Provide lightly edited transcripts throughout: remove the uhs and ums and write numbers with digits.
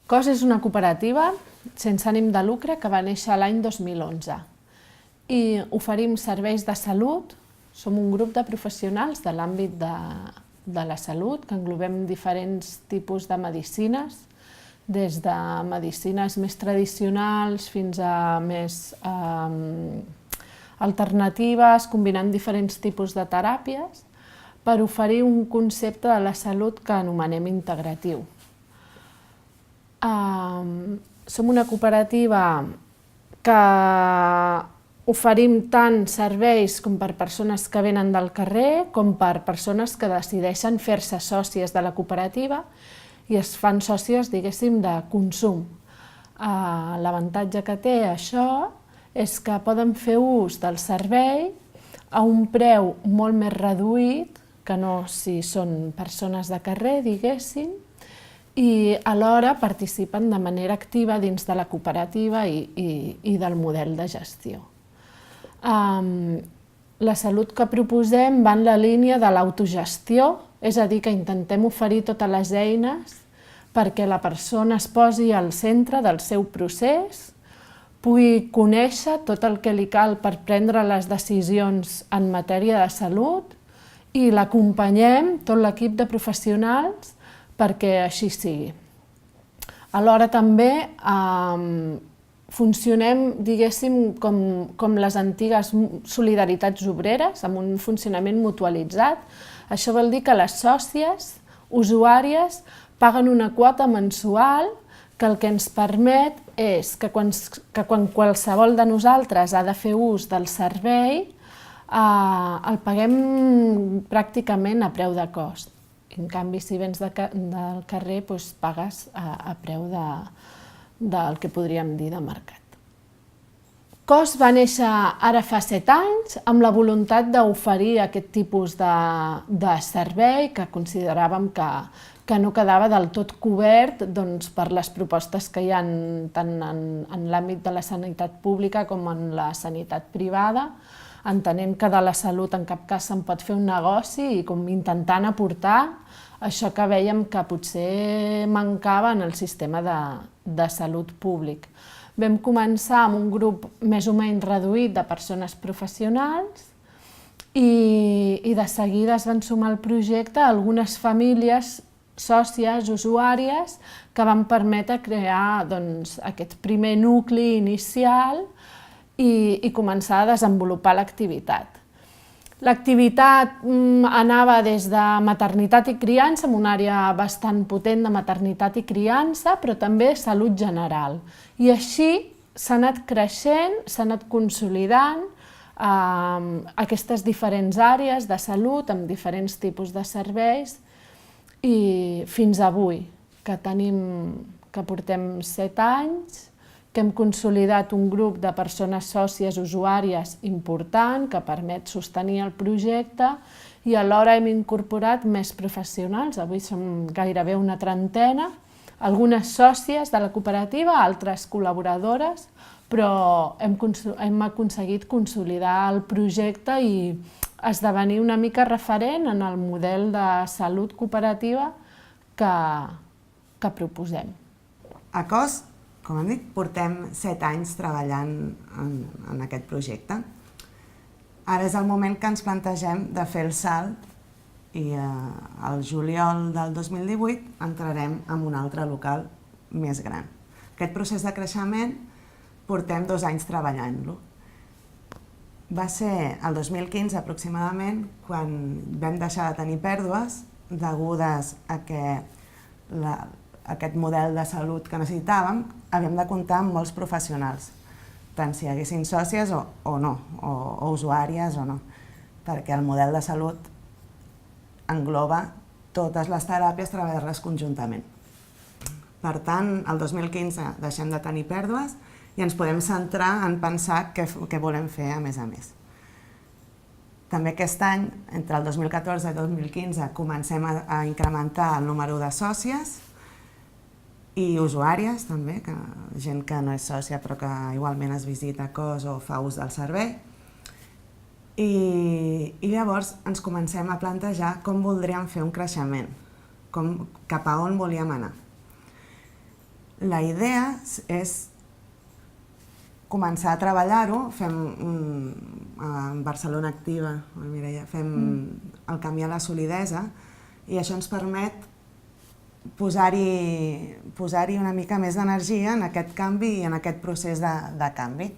COS és una cooperativa sense ànim de lucre que va néixer l'any 2011 i oferim serveis de salut. Som un grup de professionals de l'àmbit de la salut que englobem diferents tipus de medicines, des de medicines més tradicionals fins a més alternatives, combinant diferents tipus de teràpies per oferir un concepte de la salut que anomenem integratiu. Som una cooperativa que oferim tant serveis com per persones que venen del carrer com per persones que decideixen fer-se sòcies de la cooperativa i es fan sòcies, diguéssim, de consum. L'avantatge que té això és que poden fer ús del servei a un preu molt més reduït que no si són persones de carrer, diguéssim, i alhora participen de manera activa dins de la cooperativa i del model de gestió. La salut que proposem va en la línia de l'autogestió, és a dir, que intentem oferir totes les eines perquè la persona es posi al centre del seu procés, pugui conèixer tot el que li cal per prendre les decisions en matèria de salut i l'acompanyem, tot l'equip de professionals, perquè així sigui. Alhora també funcionem, diguéssim, com les antigues solidaritats obreres, amb un funcionament mutualitzat. Això vol dir que les sòcies usuàries paguen una quota mensual que el que ens permet és que quan qualsevol de nosaltres ha de fer ús del servei, el paguem pràcticament a preu de cost. En canvi, si vens del carrer, pagues a preu del que podríem dir de mercat. COS va néixer ara fa 7 anys amb la voluntat d'oferir aquest tipus de servei que consideràvem que no quedava del tot cobert per les propostes que hi ha tant en l'àmbit de la sanitat pública com en la sanitat privada. Entenem que de la salut en cap cas se'n pot fer un negoci i intentant aportar això que vèiem que potser mancava en el sistema de salut públic. Vam començar amb un grup més o menys reduït de persones professionals i de seguida es van sumar al projecte algunes famílies sòcies, usuàries, que van permetre crear aquest primer nucli inicial i començar a desenvolupar l'activitat. L'activitat anava des de maternitat i criança, amb una àrea bastant potent de maternitat i criança, però també salut general. I així s'ha anat creixent, s'ha anat consolidant aquestes diferents àrees de salut amb diferents tipus de serveis i fins avui, que portem 7 anys, que hem consolidat un grup de persones sòcies usuàries important que permet sostenir el projecte i alhora hem incorporat més professionals. Avui som gairebé una trentena, algunes sòcies de la cooperativa, altres col·laboradores, però hem aconseguit consolidar el projecte i esdevenir una mica referent en el model de salut cooperativa que proposem. A COS, com hem dit, portem 7 anys treballant en aquest projecte. Ara és el moment que ens plantegem de fer el salt i al juliol del 2018 entrarem en un altre local més gran. Aquest procés de creixement portem 2 anys treballant-lo. Va ser el 2015 aproximadament quan vam deixar de tenir pèrdues degudes a que aquest model de salut que necessitàvem havíem de comptar amb molts professionals, tant si hi haguessin sòcies o no, o usuàries o no, perquè el model de salut engloba totes les teràpies, treballar-les conjuntament. Per tant, el 2015 deixem de tenir pèrdues i ens podem centrar en pensar què volem fer a més. També aquest any, entre el 2014 i el 2015, comencem a incrementar el número de sòcies i usuàries també, gent que no és sòcia però que igualment es visita COS o fa ús del servei. I llavors ens comencem a plantejar com voldríem fer un creixement, cap a on volíem anar. La idea és començar a treballar-ho, a Barcelona Activa, Mireia, fem el camí a la solidesa i això ens permet posar-hi una mica més d'energia en aquest canvi i en aquest procés de canvi.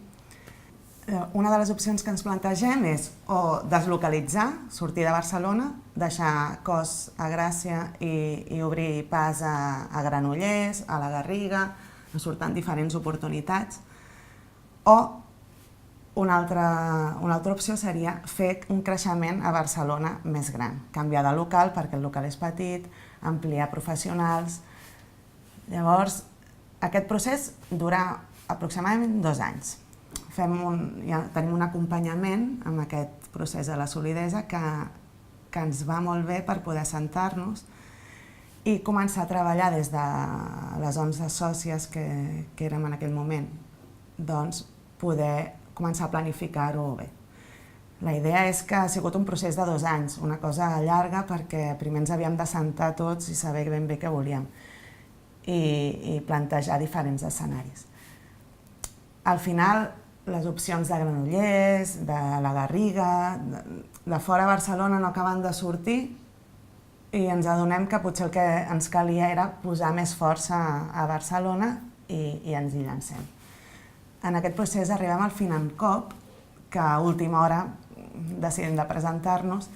Una de les opcions que ens plantegem és o deslocalitzar, sortir de Barcelona, deixar cos a Gràcia i obrir pas a Granollers, a la Garriga, surten diferents oportunitats, o una altra opció seria fer un creixement a Barcelona més gran, canviar de local perquè el local és petit, ampliar professionals. Llavors, aquest procés dura aproximadament 2 anys. Tenim un acompanyament amb aquest procés de la solidesa que ens va molt bé per poder assentar-nos i començar a treballar des de les 11 sòcies que érem en aquell moment, doncs poder començar a planificar-ho bé. La idea és que ha sigut un procés de 2 anys, una cosa llarga perquè primer ens havíem d'assentar tots i saber ben bé què volíem i plantejar diferents escenaris. Al final, les opcions de Granollers, de la Garriga, de fora Barcelona no acaben de sortir i ens adonem que potser el que ens calia era posar més força a Barcelona i ens hi llancem. En aquest procés arribem al Financop, que a última hora decidim de presentar-nos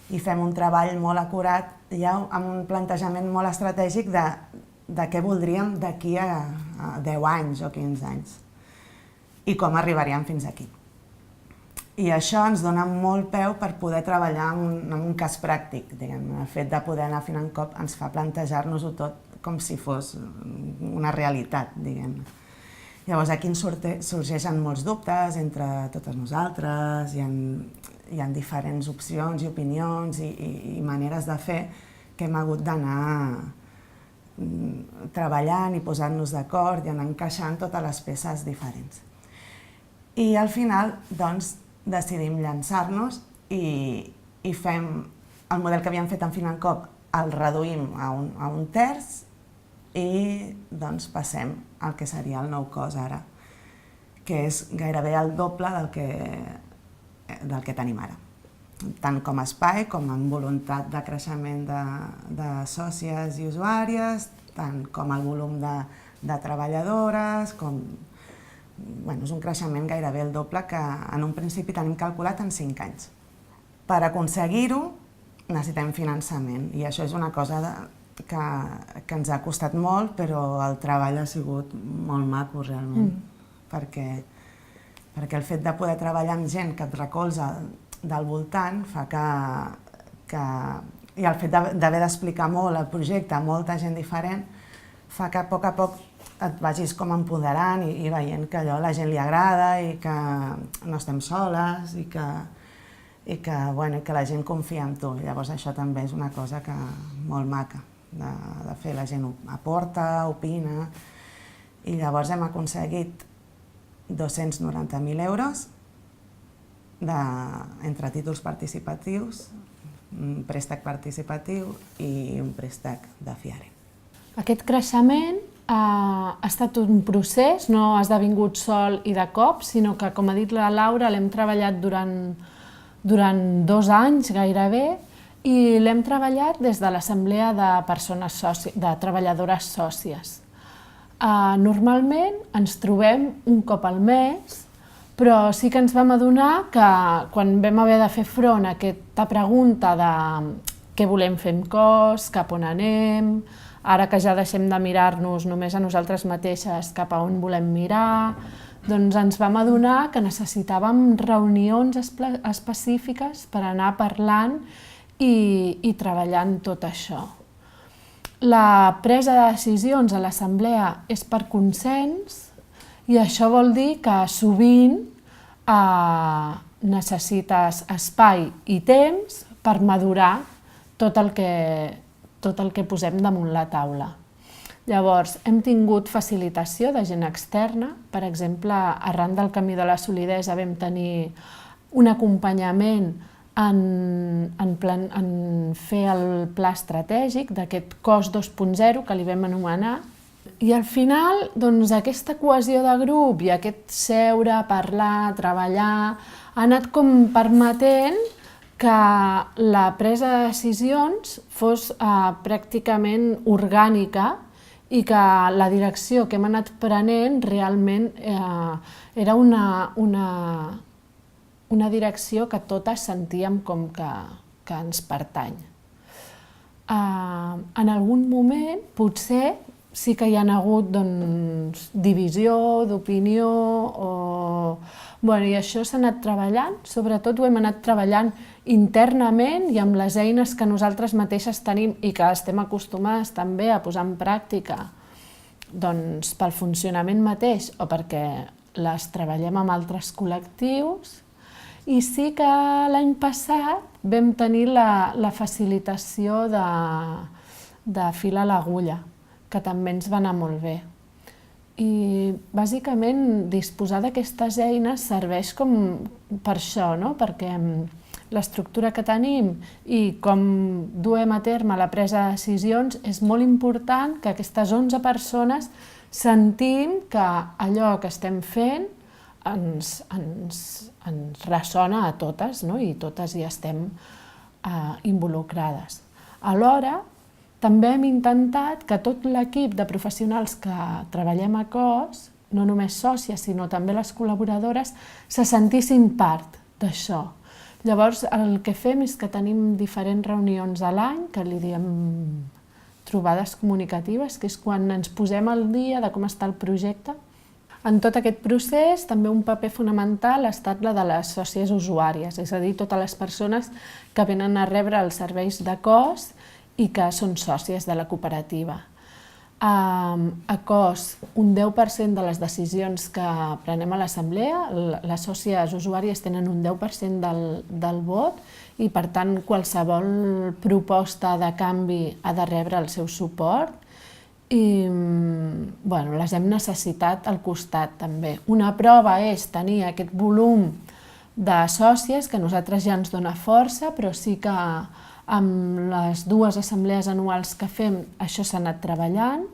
i fem un treball molt acurat, ja amb un plantejament molt estratègic de què voldríem d'aquí a 10 anys o 15 anys i com arribaríem fins aquí. I això ens dona molt peu per poder treballar en un cas pràctic. El fet de poder anar a Financop ens fa plantejar-nos-ho tot com si fos una realitat, diguem-ne. Llavors aquí ens sorgeixen molts dubtes entre totes nosaltres, hi ha diferents opcions i opinions i maneres de fer que hem hagut d'anar treballant i posant-nos d'acord i anar encaixant totes les peces diferents. I al final, doncs, decidim llançar-nos i fem el model que havíem fet en Financop, el reduïm a un terç i doncs passem al que seria el nou cos ara, que és gairebé el doble del que tenim ara. Tant com a espai com en voluntat de creixement de sòcies i usuàries, tant com el volum de treballadores, és un creixement gairebé el doble que en un principi tenim calculat en 5 anys. Per aconseguir-ho necessitem finançament i això és una cosa que ens ha costat molt, però el treball ha sigut molt maco realment, perquè el fet de poder treballar amb gent que et recolza del voltant fa i el fet d'haver d'explicar molt el projecte a molta gent diferent fa que a poc et vagis com empoderant i veient que allò a la gent li agrada i que no estem soles i que la gent confia en tu. Llavors això també és una cosa molt maca de fer, la gent aporta, opina i llavors hem aconseguit 290.000 euros entre títols participatius, un préstec participatiu i un préstec de FIARE. Aquest creixement ha estat un procés, no ha esdevingut sol i de cop, sinó que, com ha dit la Laura, l'hem treballat durant 2 anys gairebé i l'hem treballat des de l'Assemblea de Treballadores Sòcies. Normalment ens trobem un cop al mes, però sí que ens vam adonar que quan vam haver de fer front a aquesta pregunta de què volem fer amb cos, cap on anem, ara que ja deixem de mirar-nos només a nosaltres mateixes cap a on volem mirar, doncs ens vam adonar que necessitàvem reunions específiques per anar parlant i treballant tot això. La presa de decisions a l'assemblea és per consens i això vol dir que sovint necessites espai i temps per madurar tot el que posem damunt la taula. Llavors, hem tingut facilitació de gent externa. Per exemple, arran del Camí de la Solidesa vam tenir un acompanyament en fer el pla estratègic d'aquest cos 2.0 que li vam anomenar. I al final, doncs, aquesta cohesió de grup i aquest seure, parlar, treballar, ha anat com permetent que la presa de decisions fos pràcticament orgànica i que la direcció que hem anat prenent realment era una direcció que totes sentíem com que ens pertany. En algun moment, potser, sí que hi ha hagut divisió d'opinió i això s'ha anat treballant, sobretot ho hem anat treballant internament i amb les eines que nosaltres mateixes tenim i que estem acostumades també a posar en pràctica pel funcionament mateix o perquè les treballem amb altres col·lectius. I sí que l'any passat vam tenir la facilitació de fil a l'agulla, que també ens va anar molt bé. I bàsicament disposar d'aquestes eines serveix com per això, perquè l'estructura que tenim i com duem a terme la presa de decisions és molt important que aquestes 11 persones sentim que allò que estem fent ens ressona a totes i totes hi estem involucrades. Alhora, també hem intentat que tot l'equip de professionals que treballem a COS, no només sòcies, sinó també les col·laboradores, se sentissin part d'això. Llavors, el que fem és que tenim diferents reunions a l'any, que li diem trobades comunicatives, que és quan ens posem al dia de com està el projecte. En tot aquest procés, també un paper fonamental ha estat la de les sòcies usuàries, és a dir, totes les persones que venen a rebre els serveis de COS i que són sòcies de la cooperativa. A COS, un 10% de les decisions que prenem a l'assemblea, les sòcies usuàries tenen un 10% del vot i, per tant, qualsevol proposta de canvi ha de rebre el seu suport i les hem necessitat al costat també. Una prova és tenir aquest volum de sòcies que a nosaltres ja ens dona força, però sí que amb les 2 assemblees anuals que fem això s'ha anat treballant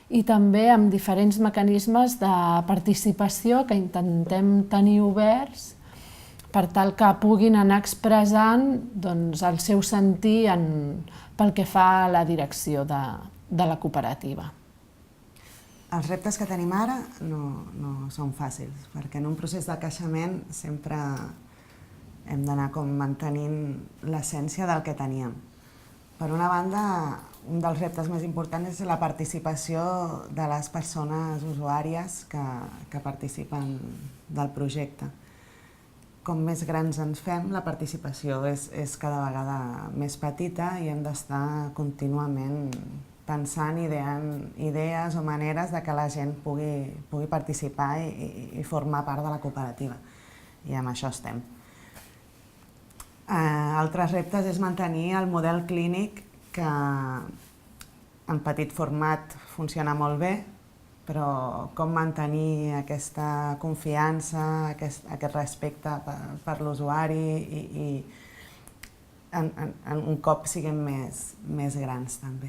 i també amb diferents mecanismes de participació que intentem tenir oberts per tal que puguin anar expressant el seu sentir pel que fa a la direcció de la cooperativa. Els reptes que tenim ara no són fàcils, perquè en un procés de creixement sempre hem d'anar mantenint l'essència del que teníem. Per una banda, un dels reptes més importants és la participació de les persones usuàries que participen del projecte. Com més grans ens fem, la participació és cada vegada més petita i hem d'estar contínuament pensant, ideant idees o maneres de que la gent pugui participar i formar part de la cooperativa. I amb això estem. Altres reptes és mantenir el model clínic que en petit format funciona molt bé, però com mantenir aquesta confiança, aquest respecte per l'usuari i un cop siguem més grans també.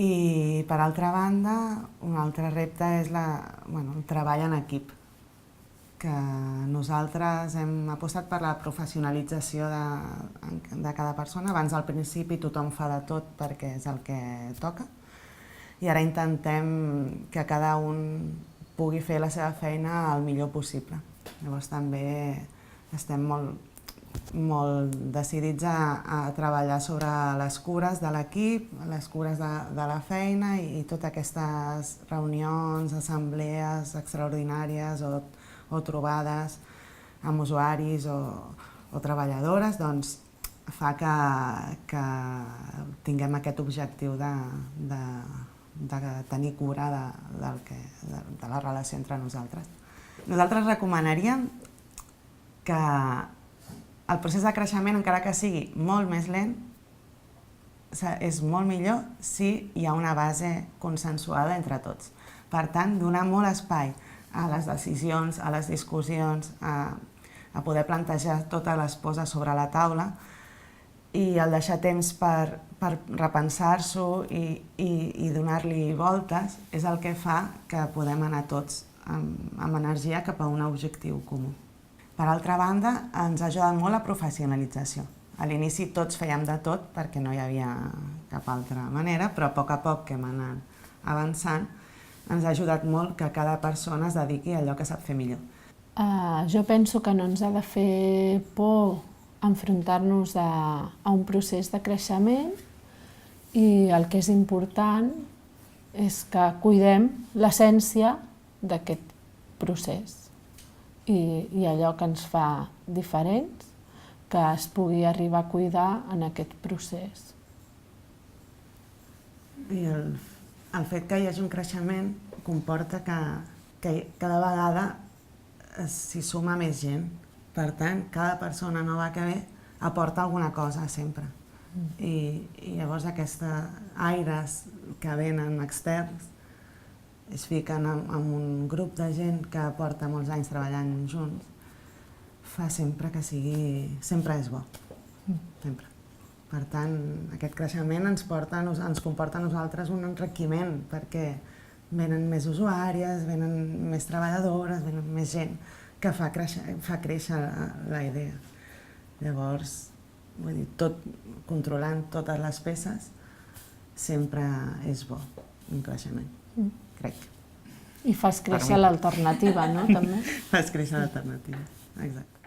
I per altra banda, un altre repte és el treball en equip, que nosaltres hem apostat per la professionalització de cada persona. Abans, al principi, tothom fa de tot perquè és el que toca. I ara intentem que cada un pugui fer la seva feina el millor possible. Llavors també estem molt decidits a treballar sobre les cures de l'equip, les cures de la feina i totes aquestes reunions, assemblees extraordinàries o trobades amb usuaris o treballadores, doncs fa que tinguem aquest objectiu de tenir cura de la relació entre nosaltres. Nosaltres recomanaríem que el procés de creixement, encara que sigui molt més lent, és molt millor si hi ha una base consensuada entre tots. Per tant, donar molt espai a les decisions, a les discussions, a poder plantejar totes les coses sobre la taula i el deixar temps per per repensar-s'ho i donar-li voltes és el que fa que podem anar tots amb energia cap a un objectiu comú. Per altra banda, ens ha ajudat molt la professionalització. A l'inici tots fèiem de tot perquè no hi havia cap altra manera, però a poc que hem anat avançant ens ha ajudat molt que cada persona es dediqui a allò que sap fer millor. Jo penso que no ens ha de fer por enfrontar-nos a un procés de creixement i el que és important és que cuidem l'essència d'aquest procés i allò que ens fa diferents, que es pugui arribar a cuidar en aquest procés. I el fet que hi hagi un creixement comporta que cada vegada s'hi suma més gent. Per tant, cada persona nova que ve aporta alguna cosa sempre. I llavors aquests aires que venen externs es fiquen en un grup de gent que porta molts anys treballant junts, fa sempre que sigui... sempre és bo. Sempre. Per tant, aquest creixement ens comporta a nosaltres un enriquiment, perquè venen més usuàries, venen més treballadores, venen més gent que fa créixer la idea. Llavors, vull dir, controlant totes les peces sempre és bo, un creixement, crec. I fas créixer l'alternativa, no? També. Fas créixer l'alternativa, exacte.